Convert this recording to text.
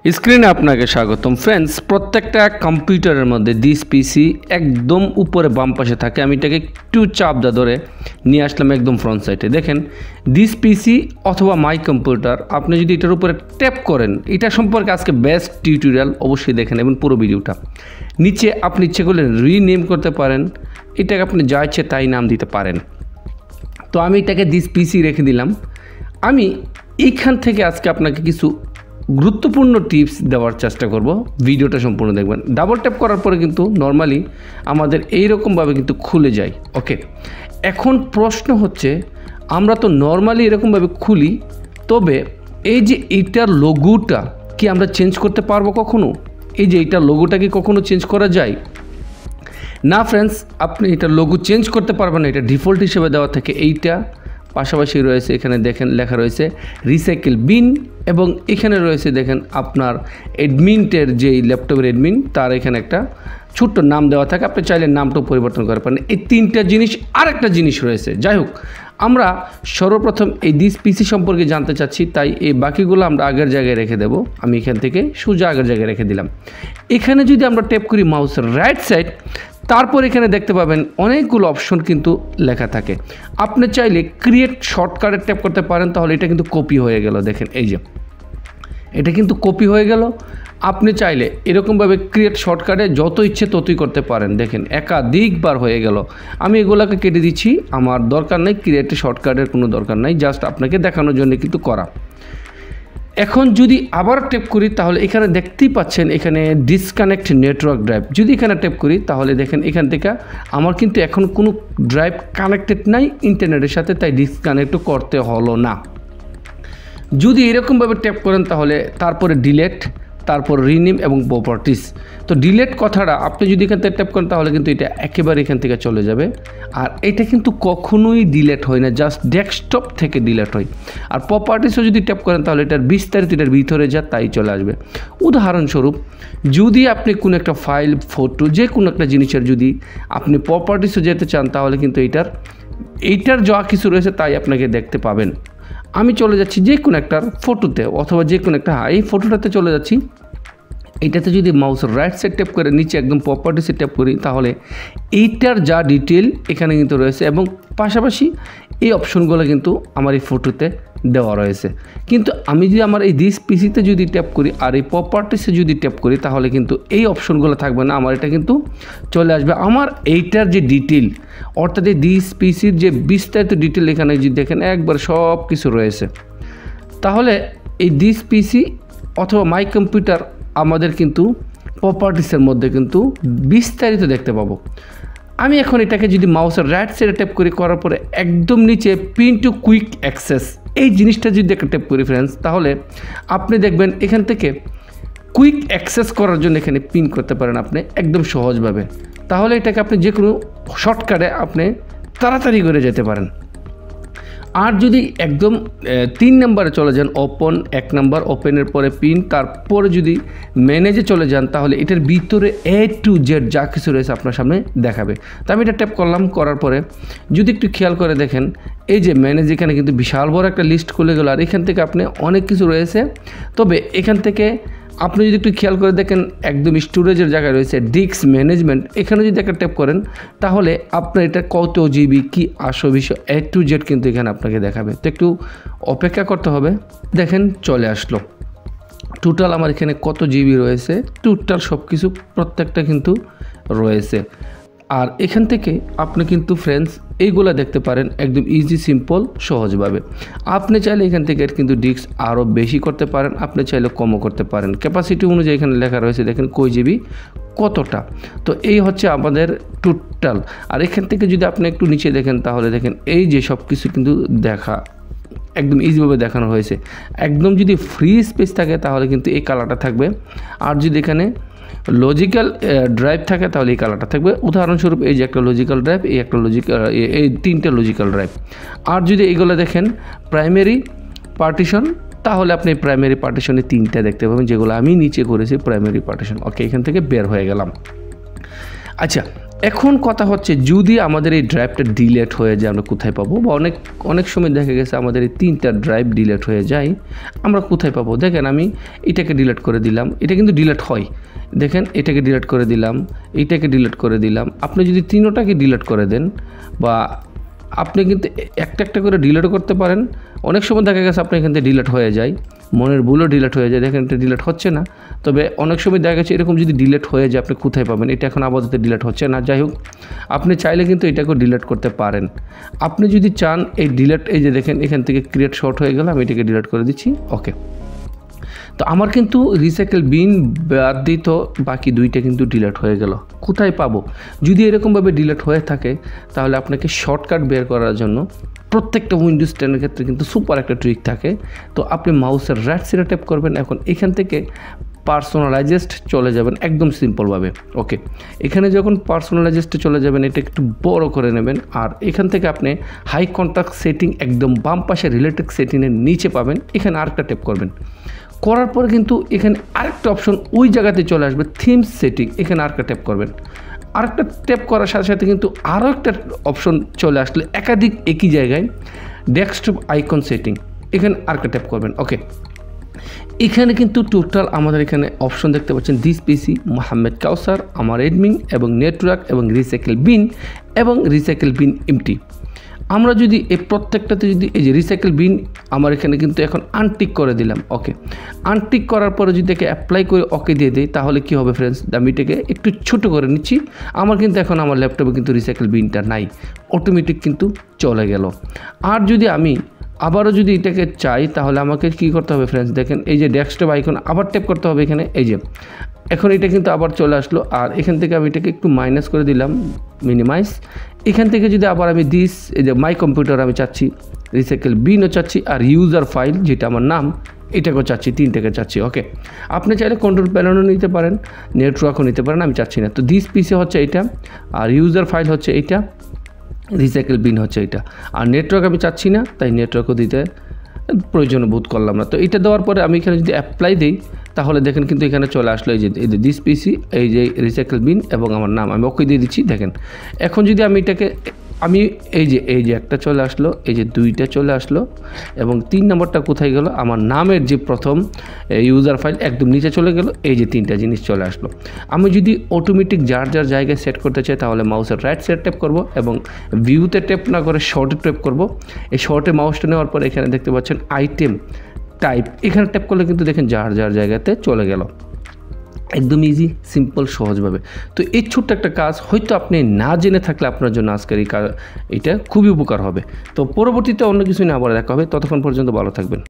স্ক্রিনে আপনাকে স্বাগতম ফ্রেন্ডস। প্রত্যেকটা কম্পিউটারের মধ্যে দিস পিসি একদম উপরে বাম পাশে থাকে। আমি এটাকে একটু চাপ ধরে নিয়ে আসলাম একদম ফ্রন্ট সাইডে। দেখেন দিস পিসি অথবা মাই কম্পিউটার, আপনি যদি এটার উপরে ট্যাপ করেন, এটা সম্পর্কে আজকে বেস্ট টিউটোরিয়াল অবশ্যই দেখেন এবং পুরো ভিডিওটা। নিচে আপনি ইচ্ছে করলে রিনেম করতে পারেন, এটাকে আপনি যা ইচ্ছে তাই নাম দিতে পারেন। তো আমি এটাকে দিস পিসি রেখে দিলাম। আমি এইখান থেকে আজকে আপনাকে কিছু গুরুত্বপূর্ণ টিপস দেওয়ার চেষ্টা করব, ভিডিওটা সম্পূর্ণ দেখবেন। ডাবল ট্যাপ করার পরে কিন্তু নর্মালি আমাদের এইরকমভাবে কিন্তু খুলে যায়। ওকে, এখন প্রশ্ন হচ্ছে, আমরা তো নর্মালি এরকমভাবে খুলি, তবে এই যে এইটার লোগোটা কি আমরা চেঞ্জ করতে পারবো কখনো? এই যে এইটার লোগোটা কি কখনো চেঞ্জ করা যায়? না ফ্রেন্ডস, আপনি এটার লোগো চেঞ্জ করতে পারবেন না। এটা ডিফল্ট হিসেবে দেওয়া থাকে। এইটা পাশাপাশি রয়েছে, এখানে দেখেন লেখা রয়েছে রিসাইকেল বিন, এবং এখানে রয়েছে দেখেন আপনার অ্যাডমিনের যেই ল্যাপটপের অ্যাডমিন, তার এখানে একটা ছোট্ট নাম দেওয়া থাকে। আপনি চাইলে নামটাও পরিবর্তন করতে পারেন। এই তিনটা জিনিস, আরেকটা জিনিস রয়েছে। যাই হোক, আমরা সর্বপ্রথম এই দিস পিসি সম্পর্কে জানতে চাচ্ছি, তাই এই বাকিগুলো আমরা আগের জায়গায় রেখে দেব। আমি এখান থেকে সোজা আগের জায়গায় রেখে দিলাম। এখানে যদি আমরা ট্যাপ করি মাউসের রাইট সাইড, তারপর এখানে দেখতে পাবেন অনেকগুলো অপশন কিন্তু লেখা থাকে। আপনি চাইলে ক্রিয়েট শর্টকাটে ট্যাপ করতে পারেন, তাহলে এটা কিন্তু কপি হয়ে গেল। দেখেন এই যে এটা কিন্তু কপি হয়ে গেল। আপনি চাইলে এরকমভাবে ক্রিয়েট শর্টকাটে যত ইচ্ছে ততই করতে পারেন। দেখেন একাধিকবার হয়ে গেল। আমি এগুলোকে কেটে দিচ্ছি, আমার দরকার নেই, ক্রিয়েট শর্টকাটের কোনো দরকার নাই, জাস্ট আপনাকে দেখানোর জন্য কিন্তু করা। এখন যদি আবার ট্যাপ করি, তাহলে এখানে দেখতেই পাচ্ছেন এখানে ডিসকানেক্ট নেটওয়ার্ক ড্রাইভ। যদি এখানে ট্যাপ করি, তাহলে দেখেন এখান থেকে আমার কিন্তু এখন কোনো ড্রাইভ কানেক্টেড নাই ইন্টারনেটের সাথে, তাই ডিসকানেক্টও করতে হলো না। যদি এরকমভাবে ট্যাপ করেন, তাহলে তারপরে ডিলেট, তারপর রিনেম এবং প্রপার্টিস। তো ডিলেট কথাটা আপনি যদি এখান থেকে ট্যাপ করেন, তাহলে কিন্তু এটা একেবারে এখান থেকে চলে যাবে। আর এটা কিন্তু কখনোই ডিলেট হয় না, জাস্ট ডেস্কটপ থেকে ডিলেট হয়। আর প্রপার্টিসও যদি ট্যাপ করেন, তাহলে এটার বিস্তারিত এটার ভিতরে যা তাই চলে আসবে। উদাহরণস্বরূপ, যদি আপনি কোনো একটা ফাইল, ফটো, যে কোনো একটা জিনিসের যদি আপনি প্রপার্টিসও যেতে চান, তাহলে কিন্তু এইটার যা কিছু রয়েছে তাই আপনাকে দেখতে পাবেন। আমি চলে যাচ্ছি যে কোনো একটার ফটোতে, অথবা যে কোনো একটা এই ফটোটাতে চলে যাচ্ছি। এইটাতে যদি মাউসের রাইট সাইড ট্যাপ করে নিচে একদম প্রপার্টিসে ট্যাপ করি, তাহলে এইটার যা ডিটেল এখানে কিন্তু রয়েছে, এবং পাশাপাশি এই অপশনগুলো কিন্তু আমার এই ফটোতে দেওয়া রয়েছে। কিন্তু আমি যদি আমার এই দিস পিসিতে যদি ট্যাপ করি আর এই প্রপার্টিসে যদি ট্যাপ করি, তাহলে কিন্তু এই অপশনগুলো থাকবে না। আমার এটা কিন্তু চলে আসবে আমার এইটার যে ডিটেল, অর্থাৎ এই দিস পিসির যে বিস্তারিত ডিটেল এখানে যদি দেখেন একবার সব কিছু রয়েছে। তাহলে এই দিস পিসি অথবা মাই কম্পিউটার আমাদের কিন্তু প্রপার্টিসের মধ্যে কিন্তু বিস্তারিত দেখতে পাবো। আমি এখন এটাকে যদি মাউসের রাইট সাইডে ট্যাপ করার পরে একদম নিচে পিন টু কুইক অ্যাক্সেস, এই জিনিসটা যদি একটা ট্যাপ করি ফ্রেন্ডস, তাহলে আপনি দেখবেন এখান থেকে কুইক অ্যাক্সেস করার জন্য এখানে পিন করতে পারেন আপনি একদম সহজভাবে। তাহলে এটাকে আপনি যে কোনো শর্টকাটে আপনি তাড়াতাড়ি করে যেতে পারেন। আর যদি একদম 3 নম্বরে চলে যান, ওপেন 1 নম্বর, ওপেনের পরে পিন, তারপরে যদি ম্যানেজে চলে যান, তাহলে এটার ভিতরে A to Z যা কিছু রয়েছে আপনার সামনে দেখাবে। তো আমি এটা ট্যাপ করলাম, করার পরে যদি একটু খেয়াল করে দেখেন, এই যে ম্যানেজ, এখানে কিন্তু বিশাল বড় একটা লিস্ট খুলে গেল। আর এখান থেকে আপনি অনেক কিছু রয়েছে, তবে এখান থেকে আপনি যদি একটু খেয়াল করে দেখেন, একদম স্টোরেজের জায়গায় রয়েছে ডিস্ক ম্যানেজমেন্ট। এখানে যদি একটা ট্যাপ করেন, তাহলে আপনার এটা কত জিবি কি আসো বিষয় A to Z কিন্তু এখানে আপনাকে দেখাবে। তো একটু অপেক্ষা করতে হবে। দেখেন চলে আসলো। টোটাল আমার এখানে কত জিবি রয়েছে, টোটাল সব কিছু প্রত্যেকটা কিন্তু রয়েছে। আর এখান থেকে আপনি কিন্তু ফ্রেন্ডস এইগুলা দেখতে পারেন একদম ইজি, সিম্পল, সহজভাবে। আপনি চাইলে এখান থেকে কিন্তু ডিস্ক আরও বেশি করতে পারেন, আপনি চাইলে কমও করতে পারেন। ক্যাপাসিটি অনুযায়ী এখানে লেখা রয়েছে, দেখেন কই জিবি কতটা। তো এই হচ্ছে আমাদের টোটাল। আর এখান থেকে যদি আপনি একটু নিচে দেখেন, তাহলে দেখেন এই যে সব কিছু কিন্তু দেখা একদম ইজিভাবে দেখানো হয়েছে। একদম যদি ফ্রি স্পেস থাকে, তাহলে কিন্তু এই কালারটা থাকবে। আর যদি এখানে লজিক্যাল ড্রাইভ থাকে, তাহলে এই কালারটা থাকবে। উদাহরণস্বরূপ এই যে একটা লজিক্যাল ড্রাইভ, এই একটা এই 3টে লজিক্যাল ড্রাইভ। আর যদি এইগুলো দেখেন প্রাইমারি পার্টিশন, তাহলে আপনি প্রাইমারি পার্টিশনে 3টা দেখতে পাবেন, যেগুলো আমি নিচে করেছি প্রাইমারি পার্টিশন। ওকে, এখান থেকে বের হয়ে গেলাম। আচ্ছা, এখন কথা হচ্ছে যদি আমাদের এই ড্রাইভটা ডিলেট হয়ে যায় আমরা কোথায় পাবো, বা অনেক সময় দেখা গেছে আমাদের এই 3টা ড্রাইভ ডিলেট হয়ে যায়, আমরা কোথায় পাবো? দেখেন আমি এটাকে ডিলেট করে দিলাম, এটা কিন্তু ডিলেট হয়, দেখেন এটাকে ডিলেট করে দিলাম, এইটাকে ডিলেট করে দিলাম। আপনি যদি 3টাকে ডিলেট করে দেন, বা আপনি কিন্তু একটা একটা করে ডিলেটও করতে পারেন, অনেক সময় দেখা গেছে আপনি এখান থেকে ডিলেট হয়ে যায়, মনের ভুলও ডিলেট হয়ে যায়, দেখেন এটা ডিলেট হচ্ছে না। তবে অনেক সময় দেখা গেছে এরকম যদি ডিলেট হয়ে যায় আপনি কোথায় পাবেন? এটা এখন আপাতত ডিলেট হচ্ছে না। যাই হোক, আপনি চাইলে কিন্তু এটাকেও ডিলেট করতে পারেন। আপনি যদি চান এই ডিলেট, এই যে দেখেন এখান থেকে ক্রিয়েট শর্ট হয়ে গেল, আমি এটাকে ডিলেট করে দিচ্ছি। ওকে, তো আমার কিন্তু রিসাইকেল বিন বাদ দিত, বাকি 2টা কিন্তু ডিলেট হয়ে গেল। কোথায় পাবো? যদি এরকমভাবে ডিলেট হয়ে থাকে তাহলে আপনাকে শর্টকাট বের করার জন্য প্রত্যেকটা উইন্ডোজ 10 এর ক্ষেত্রে কিন্তু সুপার একটা ট্রিক থাকে। তো আপনি মাউসের রাইট সাইডে ট্যাপ করবেন, এখন এখান থেকে পার্সোনালাইজড চলে যাবেন একদম সিম্পলভাবে। ওকে, এখানে যখন পার্সোনালাইজডে চলে যাবেন এটা একটু বড় করে নেবেন, আর এখান থেকে আপনি হাই কন্ট্যাক্ট সেটিং একদম বাম পাশে রিলেটেড সেটিংয়ের নিচে পাবেন, এখানে আরেকটা ট্যাপ করবেন। করার পরে কিন্তু এখানে আরেকটা অপশন ওই জায়গাতে চলে আসবে, থিমস সেটিং, এখানে আরেকটা ট্যাপ করবেন। আরেকটা ট্যাপ করার সাথে সাথে কিন্তু আরও একটা অপশন চলে আসলে একাধিক একই জায়গায় ডেস্কটপ আইকন সেটিং, এখানে আরেকটা ট্যাপ করবেন। ওকে, এখানে কিন্তু টোটাল আমাদের এখানে অপশন দেখতে পাচ্ছেন, দিস পিসি, মোহাম্মদ কাউসার, আমার এডমিন এবং নেটওয়ার্ক এবং রিসাইকেল বিন এবং রিসাইকেল বিন এমটি। আমরা যদি এই প্রত্যেকটাতে যদি এই যে রিসাইকেল বিন আমার এখানে কিন্তু এখন আনটিক করে দিলাম। ওকে, আনটিক করার পরে যদি একে অ্যাপ্লাই করে ওকে দিয়ে দিই তাহলে কী হবে ফ্রেন্ডস? আমি এটাকে একটু ছোটো করে নিচ্ছি, আমার কিন্তু এখন আমার ল্যাপটপে কিন্তু রিসাইকেল বিনটা নাই, অটোমেটিক কিন্তু চলে গেল। আর যদি আমি আবারও যদি এটাকে চাই তাহলে আমাকে কী করতে হবে ফ্রেন্ডস? দেখেন এই যে ডেস্কটপ আইকন আবার ট্যাপ করতে হবে এখানে, এই যে এখন এটা কিন্তু আবার চলে আসলো। আর এখান থেকে আমি এটাকে একটু মাইনাস করে দিলাম, মিনিমাইজ। এখান থেকে যদি আবার আমি দিস, এই যে মাই কম্পিউটার আমি চাচ্ছি, রিসাইকেল বিনও চাচ্ছি, আর ইউজার ফাইল যেটা আমার নাম এটাকেও চাচ্ছি, 3টাকে চাচ্ছি। ওকে, আপনি চাইলে কন্ট্রোল প্যানেলও নিতে পারেন, নেটওয়ার্কও নিতে পারেন, আমি চাচ্ছি না। তো দিস পিসি হচ্ছে এটা, আর ইউজার ফাইল হচ্ছে এইটা, রিসাইকেল বিন হচ্ছে এটা, আর নেটওয়ার্ক আমি চাচ্ছি না, তাই নেটওয়ার্কও দিতে প্রয়োজন বোধ করলাম না। তো এটা দেওয়ার পরে আমি এখানে যদি অ্যাপ্লাই দিই তাহলে দেখেন কিন্তু এখানে চলে আসলো এই যে দিস পিসি, এই যে রিসাইকেল বিন এবং আমার নাম, আমি ওকে দিয়ে দিচ্ছি। দেখেন এখন যদি আমি এটাকে আমি এই যে একটা চলে আসলো, এই যে 2টা চলে আসলো, এবং 3 নম্বরটা কোথায় গেল? আমার নামের যে প্রথম ইউজার ফাইল একদম নিচে চলে গেল, এই যে 3টা জিনিস চলে আসলো। আমি যদি অটোমেটিক যার জায়গায় সেট করতে চাই তাহলে মাউসের রাইট সাইড ট্যাপ করব এবং ভিউতে ট্যাপ না করে শর্টে ট্যাপ করব। এই শর্টে মাউসটা নেওয়ার পর এখানে দেখতে পাচ্ছেন আইটেম টাইপ, এখানে ট্যাপ করলে কিন্তু দেখেন যার জায়গাতে চলে গেল, একদম ইজি, সিম্পল, সহজভাবে। তো এই ছোট্ট একটা কাজ হয়তো আপনি না জেনে থাকলে আপনার জন্য আজকের এই এটা খুবই উপকার হবে। তো পরবর্তীতে অন্য কিছু না আবার দেখা হবে, ততক্ষণ পর্যন্ত ভালো থাকবেন।